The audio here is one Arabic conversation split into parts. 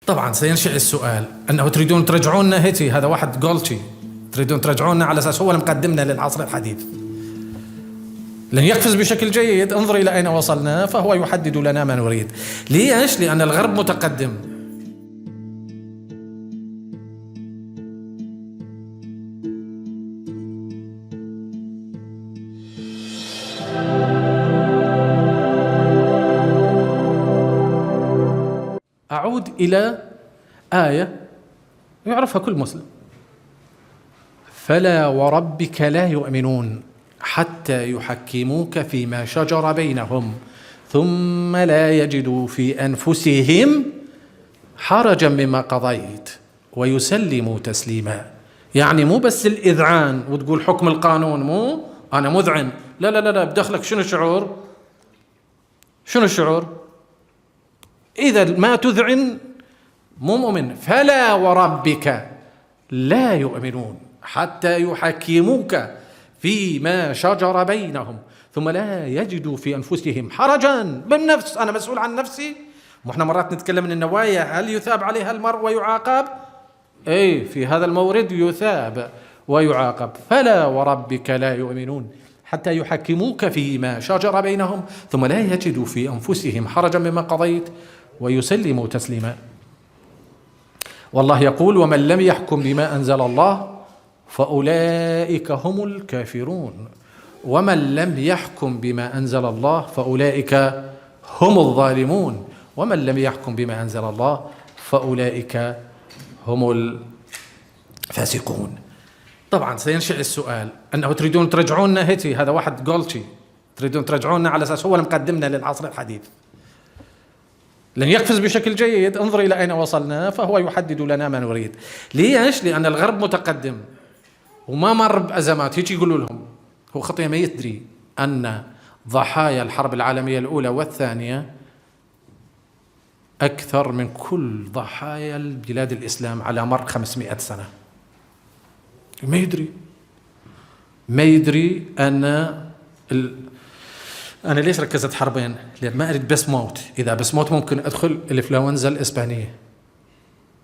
طبعا سينشأ السؤال أنه تريدون ترجعوننا هيتي، هذا واحد جولتشي، تريدون ترجعوننا على أساس هو المقدمنا للعصر الحديث. لن يقفز بشكل جيد. انظر إلى أين وصلنا، فهو يحدد لنا ما نريد. ليش؟ لأن الغرب متقدم. أعود إلى آية يعرفها كل مسلم: فلا وربك لا يؤمنون حتى يحكموك فيما شجر بينهم ثم لا يجدوا في أنفسهم حرجا مما قضيت ويسلموا تسليما. يعني مو بس الإذعان وتقول حكم القانون، مو أنا مذعن، لا لا لا لا، بدخلك شنو الشعور؟ شنو الشعور؟ إذا ما تذعن مو مؤمن. فلا وربك لا يؤمنون حتى يحكموك فيما شجر بينهم ثم لا يجدوا في أنفسهم حرجا. بالنفس، أنا مسؤول عن نفسي. وإحنا مرات نتكلم من النوايا، هل يثاب عليها المرء ويعاقب؟ أي، في هذا المورد يثاب ويعاقب. فلا وربك لا يؤمنون حتى يحكموك فيما شجر بينهم ثم لا يجدوا في أنفسهم حرجا مما قضيت ويسلموا تسليما. والله يقول: ومن لم يحكم بما أنزل الله فأولئك هم الكافرون. ومن لم يحكم بما أنزل الله فأولئك هم الظالمون. ومن لم يحكم بما أنزل الله فأولئك هم الفاسقون. طبعا سينشأ السؤال أنه تريدون ترجعوننا هيتي، هذا واحد جولتشي، تريدون ترجعوننا على أساس هو المقدمنا للعصر الحديث. لن يقفز بشكل جيد. انظر إلى أين وصلنا، فهو يحدد لنا ما نريد. ليش؟ لأن الغرب متقدم وما مر بأزمات. يجي يقولوا لهم، هو خطية ما يدري أن ضحايا الحرب العالمية الأولى والثانية أكثر من كل ضحايا البلاد الإسلام على مر 500 سنة. ما يدري أن أنا ليش ركزت حربين؟ لأن ما أريد بس موت. إذا بس موت ممكن أدخل الإنفلونزا الإسبانية.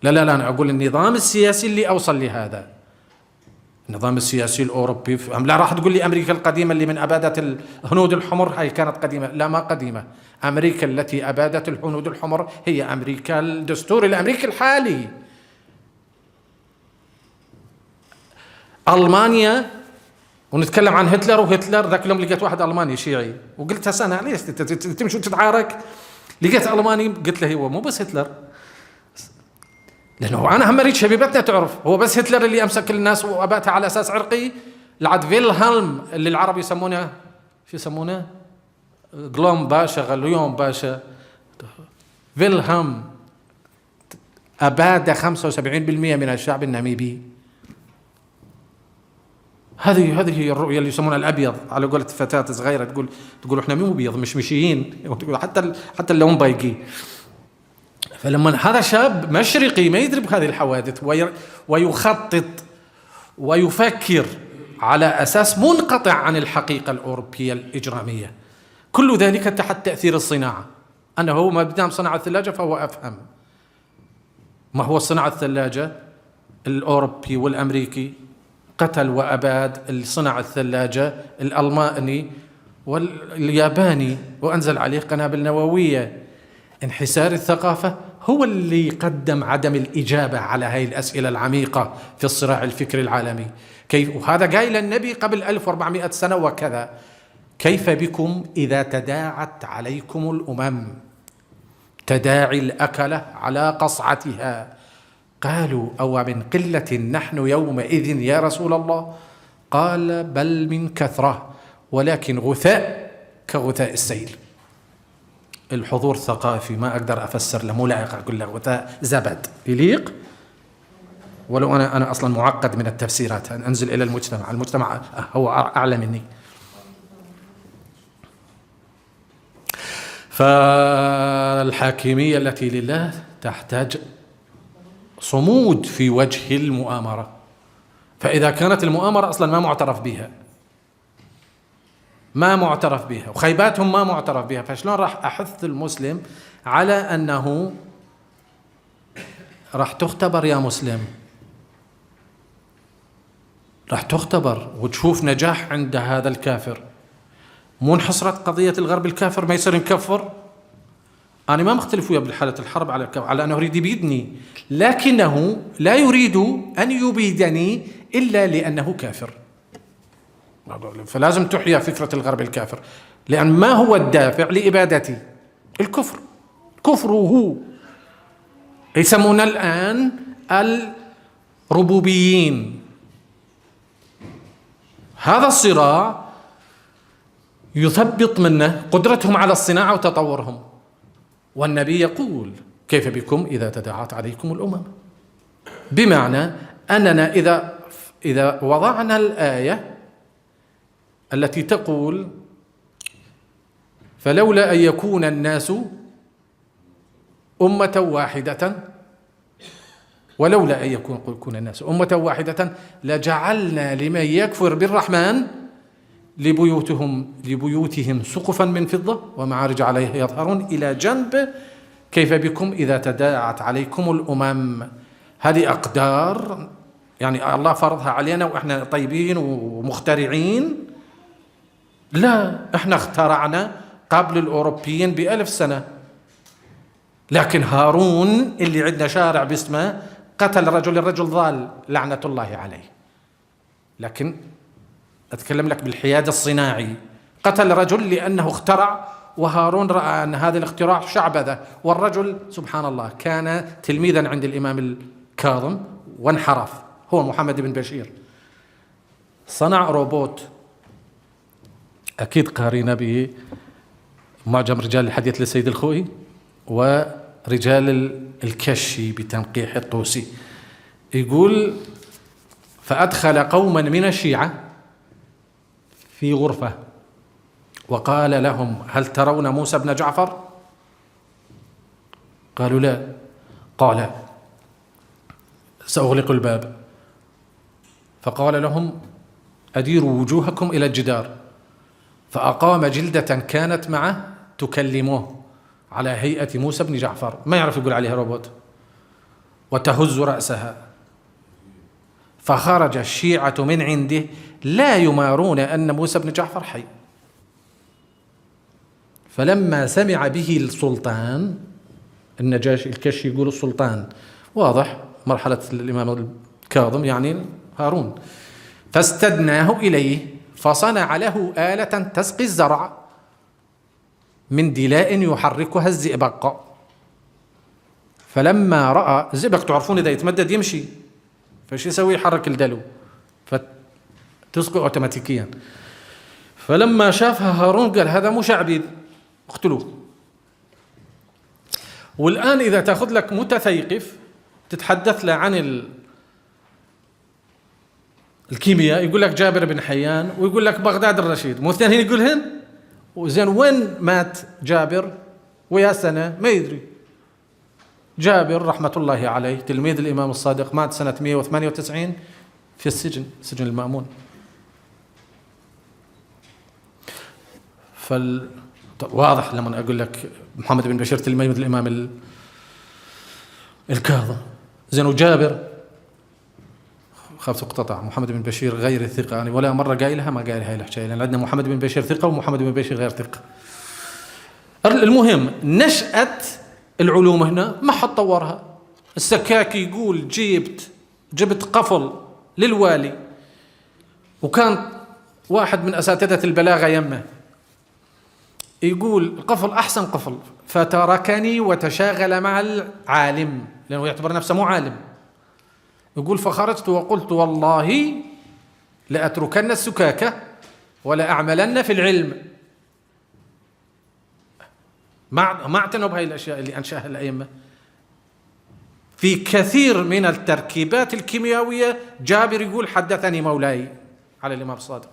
لا لا لا، أنا أقول النظام السياسي اللي أوصل لهذا، النظام السياسي الأوروبي. لا راح تقول لي أمريكا القديمة اللي من أبادة الهنود الحمر هاي كانت قديمة؟ لا، ما قديمة. أمريكا التي أبادت الهنود الحمر هي أمريكا الدستوري الأمريكي الحالي. ألمانيا، ونتكلم عن هتلر، وهتلر ذاك اليوم لقيت واحد ألماني شيعي وقلت هسه أنا ليش تمشي وتتعارك؟ لقيت ألماني قلت له هو مو بس هتلر، لأنه أنا هم أريد شبيبتنا تعرف هو بس هتلر اللي أمسك الناس وأباتها على أساس عرقي. لعد فيلهلم اللي العرب يسمونه شو يسمونه؟ غلوم باشا، غليوم باشا. فيلهلم أباد 75% من الشعب الناميبي. هذه هي الرؤية اللي يسمونها الأبيض، على قولة فتاة صغيرة تقول إحنا مو بيض، مش مشيين، حتى اللون بايقي. فلما هذا شاب مشرقي ما يدري بهذه الحوادث ويخطط ويفكر على أساس منقطع عن الحقيقة الأوروبية الإجرامية، كل ذلك تحت تأثير الصناعة. أنه ما بدام صنع الثلاجة فهو أفهم. ما هو صنع الثلاجة؟ الأوروبي والأمريكي قتل وأباد اللي صنع الثلاجة، الألماني والياباني، وأنزل عليه قنابل نووية. انحسار الثقافة هو اللي قدم عدم الإجابة على هذه الأسئلة العميقة في الصراع الفكري العالمي. كيف؟ وهذا قايل النبي قبل 1400 سنة وكذا: كيف بكم إذا تداعت عليكم الأمم تداعي الأكلة على قصعتها؟ قالوا: أو من قلة نحن يومئذ يا رسول الله؟ قال: بل من كثرة، ولكن غثاء كغثاء السيل. الحضور الثقافي ما أقدر أفسر له، مو لائق أقول له غثاء زبد يليق، ولو أنا أصلا معقد من التفسيرات. أنزل إلى المجتمع هو أعلى مني. فالحاكمية التي لله تحتاج صمود في وجه المؤامرة. فإذا كانت المؤامرة أصلا ما معترف بها وخيباتهم ما معترف بها، فشلون راح أحث المسلم على أنه راح تختبر يا مسلم، راح تختبر وتشوف نجاح عند هذا الكافر. مو انحصرت قضية الغرب الكافر ما يصير نكفر. أنا ما مختلف وياه بالحالة الحرب على أنه يريد يبيدني، لكنه لا يريد أن يبيدني إلا لأنه كافر. فلازم تحيا فكرة الغرب الكافر، لأن ما هو الدافع لإبادتي؟ الكفر. كفره. يسمونا الآن الربوبيين. هذا الصراع يثبط منه قدرتهم على الصناعة وتطورهم. والنبي يقول: كيف بكم إذا تداعت عليكم الأمم؟ بمعنى أننا إذا وضعنا الآية التي تقول: فلولا أن يكون الناس أمة واحدة، ولولا أن يكون الناس أمة واحدة لجعلنا لمن يكفر بالرحمن لبيوتهم سقفا من فضة ومعارج عليها يظهرون إلى جنب كيف بكم إذا تداعت عليكم الأمم. هذه أقدار يعني الله فرضها علينا وإحنا طيبين ومخترعين؟ لا، إحنا اخترعنا قبل الأوروبيين ب1000 سنة. لكن هارون اللي عندنا شارع باسمه قتل الرجل ضال لعنة الله عليه. لكن أتكلم لك بالحياد الصناعي، قتل رجل لأنه اخترع، وهارون رأى أن هذا الاختراع شعبذة، والرجل سبحان الله كان تلميذا عند الإمام الكاظم وانحرف، هو محمد بن بشير. صنع روبوت، أكيد قارين به معجم رجال الحديث للسيد الخوئي ورجال الكشي بتنقيح الطوسي. يقول: فأدخل قوما من الشيعة في غرفة وقال لهم: هل ترون موسى بن جعفر؟ قالوا: لا. قال: سأغلق الباب. فقال لهم: أديروا وجوهكم إلى الجدار. فأقام جلدة كانت معه تكلمه على هيئة موسى بن جعفر، ما يعرف يقول عليها روبوت، وتهز رأسها. فخرج الشيعة من عنده لا يمارون أن موسى بن جعفر حي. فلما سمع به السلطان النجاشي، الكشي يقول السلطان، واضح مرحلة الإمام الكاظم يعني هارون، فاستدناه إليه فصنع له آلة تسقي الزرع من دلاء يحركها الزئبق. فلما رأى الزئبق تعرفون إذا يتمدد يمشي، فايش يسوي؟ يحرك الدلو فتسقي أوتوماتيكيا. فلما شافها هارون قال: هذا مو شعبي، اقتلوه. والآن إذا تأخذ لك متثيقف تتحدث له عن الكيمياء، يقول لك جابر بن حيان، ويقول لك بغداد الرشيد، مو اثنين يقولهن؟ وزين وين مات جابر ويا سنة؟ ما يدري. جابر رحمة الله عليه تلميذ الإمام الصادق مات سنة 198 في السجن، سجن المأمون. واضح لما أقول لك محمد بن بشير تلميذ الإمام الكاظم. زين وجابر خاف تقتطع، محمد بن بشير غير الثقة، يعني ولا مرة قايلها ما قايلها الحكاية، لأن عندنا محمد بن بشير ثقة ومحمد بن بشير غير ثقة. المهم نشأة العلوم هنا ما حد طورها. السكاكي يقول جبت قفل للوالي، وكان واحد من أساتذة البلاغة يمه يقول: القفل أحسن قفل، فتركني وتشاغل مع العالم، لأنه يعتبر نفسه مو عالم. يقول: فخرجت وقلت: والله لأتركن السكاكة ولا أعملن في العلم. ما اعتنوا بهاي الأشياء اللي أنشأها الأئمة. في كثير من التركيبات الكيميائية جابر يقول: حدثني مولاي على الإمام الصادق.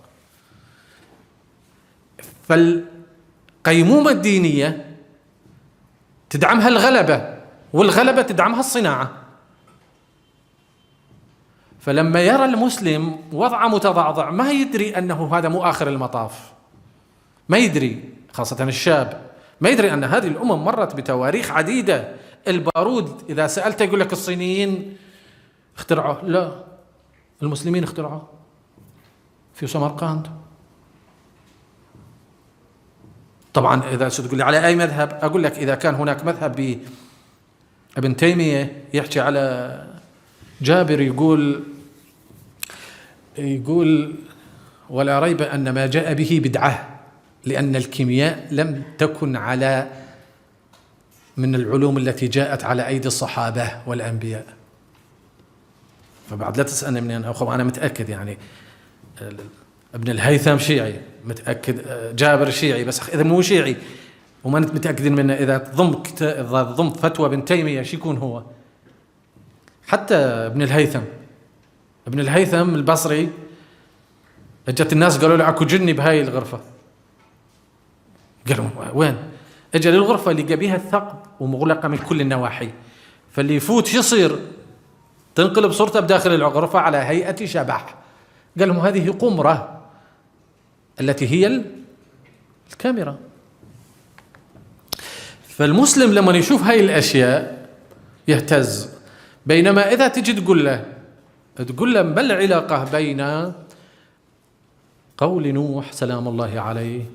فالقيمومة الدينية تدعمها الغلبة، والغلبة تدعمها الصناعة. فلما يرى المسلم وضع متضعضع ما يدري أنه هذا مو آخر المطاف، ما يدري، خاصة الشاب ما يدري أن هذه الأمم مرت بتواريخ عديدة البارود إذا سألت يقول لك الصينيين اخترعوه، لا، المسلمين اخترعوه في سمرقند. طبعا إذا تقول لي على أي مذهب، أقول لك إذا كان هناك مذهب ابن تيمية يحكي على جابر، يقول ولا ريب أن ما جاء به بدعة، لأن الكيمياء لم تكن من العلوم التي جاءت على أيدي الصحابة والأنبياء. فبعد لا تسألني منين أخو، أنا متأكد يعني ابن الهيثم شيعي، متأكد جابر شيعي، بس إذا مو شيعي وما أنت متأكدين منه، إذا تضم فتوى ابن تيمية شو يكون هو؟ حتى ابن الهيثم البصري، اجت الناس قالوا له اكو جني بهاي الغرفة، قالوا وين؟ اجى للغرفة لقى بيها الثقب ومغلقة من كل النواحي، فاللي يفوت شو يصير؟ تنقلب صورته بداخل الغرفة على هيئة شبح. قال لهم هذه قمرة التي هي الكاميرا. فالمسلم لما يشوف هاي الأشياء يهتز، بينما إذا تجي تقول له ما العلاقة بين قول نوح سلام الله عليه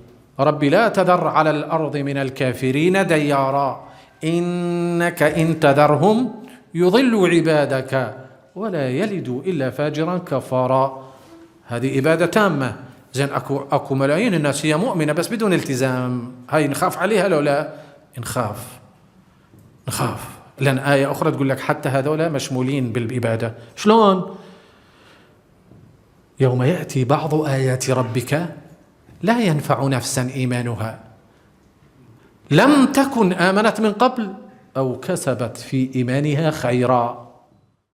ربي لا تذر على الأرض من الكافرين ديارا إنك إن تذرهم يضلوا عبادك ولا يلدوا إلا فاجرا كفارا. هذه إبادة تامة. زين أكو ملايين الناس هي مؤمنة بس بدون التزام، هاي نخاف عليها لو لا؟ نخاف، لأن آية أخرى تقول لك حتى هذولا مشمولين بالإبادة. شلون؟ يوم يأتي بعض آيات ربك لا ينفع نفسا إيمانها لم تكن آمنت من قبل أو كسبت في إيمانها خيرا.